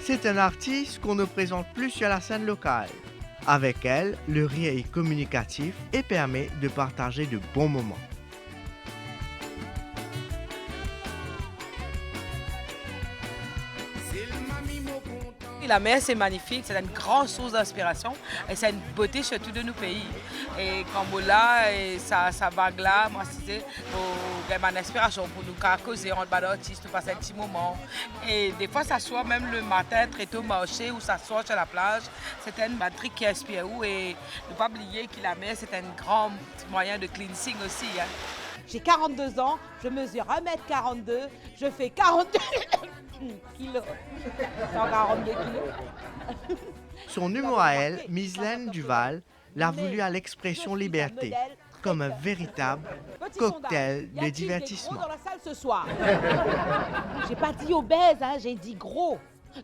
C'est un artiste qu'on ne présente plus sur la scène locale. Avec elle, le rire est communicatif et permet de partager de bons moments. La mer, c'est magnifique, c'est une grande source d'inspiration et c'est une beauté surtout de nos pays. Et comme là, et ça vague là, moi, c'était une inspiration pour nous causer en bas d'artistes, passer un petit moment. Et des fois, ça soit même le matin, très tôt au marché ou ça soit sur la plage. C'est un truc qui inspire. Et ne pas oublier que la mer, c'est un grand moyen de cleansing aussi. Hein. J'ai 42 ans, je mesure 1m42, je fais 42 kilos. 142 kilos. Son humour à elle, Mislaine Duval, l'a voulu à l'expression liberté, comme un véritable cocktail de divertissement. Dans la salle ce soir. J'ai pas dit obèse, hein, j'ai dit gros.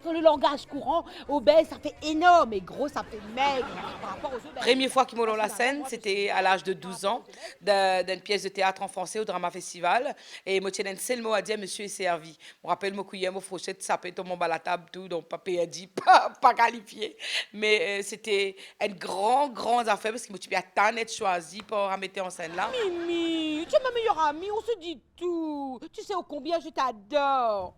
Dans le langage courant, obèse, ça fait énorme et gros, ça fait maigre. Par rapport aux obèses. Première fois qu'ils m'ont dans la scène, c'était à l'âge de 12 ans, d'une pièce de théâtre en français au Drama Festival. Et moi, j'ai un seul mot à dire, monsieur est servi. Je me rappelle, moi, qu'il y a mon fauchette, ça peut tomber à la table, tout, donc papa a dit, pas qualifié. Mais c'était une grande affaire parce que moi, tu as tant d'être choisi pour mettre en scène là. Mimi, tu es ma meilleure amie, on se dit tout. Tu sais combien je t'adore.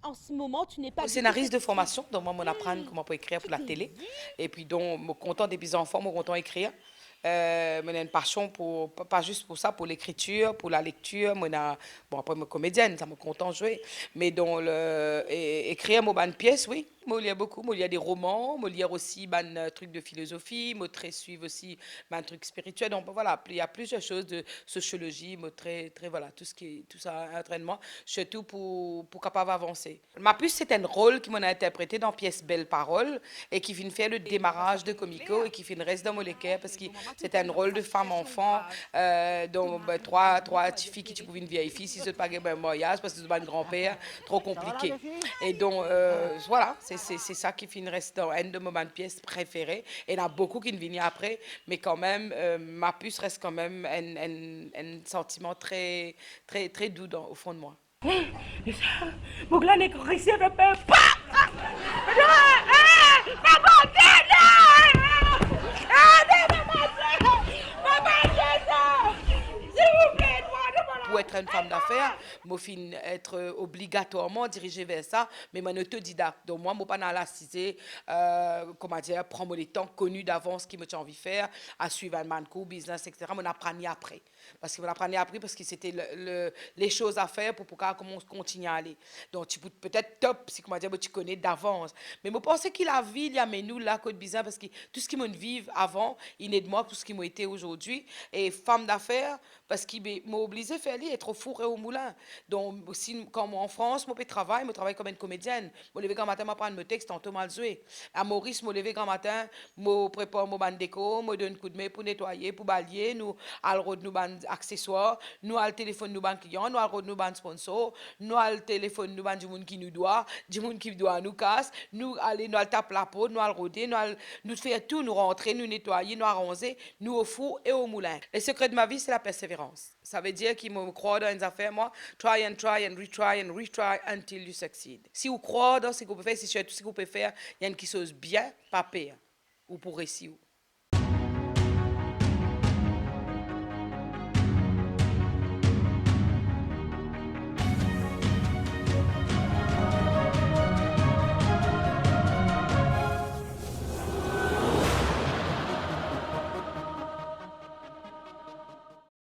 En ce moment, tu n'es pas... Scénariste de formation, donc moi, je apprends comment pour écrire pour la télé. Et puis, donc, je suis content des petits enfants, je suis content d'écrire. J'ai une passion, pour, pas juste pour ça, pour l'écriture, pour la lecture. Bon, après, je suis comédienne, ça me content de jouer. Mais donc, écrire une pièce, oui. Je lis beaucoup, je lis des romans, je lis aussi des trucs de philosophie, je très suivre aussi des trucs spirituels. Donc voilà, il y a plusieurs choses de sociologie, voilà, tout ça entraînement, surtout pour capable avancer. Ma puce, c'est un rôle qui m'a interprété dans pièce Belle Parole et qui vient faire le démarrage de Comico et qui vient reste dans mon équerre parce que c'est un rôle de femme-enfant, donc trois petites filles qui tu pouvais une vieille fille, si ce n'est pas un mariage parce que c'est pas un grand-père, trop compliqué. Et donc voilà, c'est ça qui finit reste dans un de mes pièces préférées. Et il y en a beaucoup qui ne viennent après, mais quand même, ma puce reste quand même un sentiment très doux au fond de moi. Mon gland est corrigé, je peux pas. Pour être une femme d'affaires, je fin être obligatoirement dirigée vers ça, mais je suis autodidacte. Donc moi, je ne suis pas dans la cité, comment dire, prendre le temps connu d'avance ce que j'ai envie de faire, à suivre un cours, business, etc. Je apprends après. Parce que je apprends après parce que c'était les choses à faire pour comment on continue à aller. Donc tu peux peut-être top, si comment dire, tu connais d'avance. Mais je pense que la vie, il y a nous là, côté bizarre, parce que tout ce qui m'a vécu avant, il est de moi, tout ce qui m'a été aujourd'hui. Et femme d'affaires, parce qu'il m'a obligé à faire être au four et au moulin. Donc, si, comme en France, je travaille comme une comédienne. Je me lève grand matin, je prends mes textes, tantôt mal joué. À Maurice, je me lève grand matin, je prépare mon ban déco, je donne un coup de main pour nettoyer, pour balayer, nous allons nous ban accessoires, nous allons téléphone nous ban clients, nous allons nous ban sponsors, nous allons téléphone nous ban du monde qui nous doit, du monde qui doit nous casse, nous allons taper la peau, nous allons roder, nous faire tout, nous rentrer, nous nettoyer, nous arroser, nous au four et au moulin. Le secret de ma vie, c'est la persévérance. Ça veut dire qu'il me croit dans une affaire, moi, try and retry until you succeed. Si vous croyez dans ce que vous pouvez faire, si c'est tout ce que vous pouvez faire, il y a une chose bien, pas pire, ou pour réussir.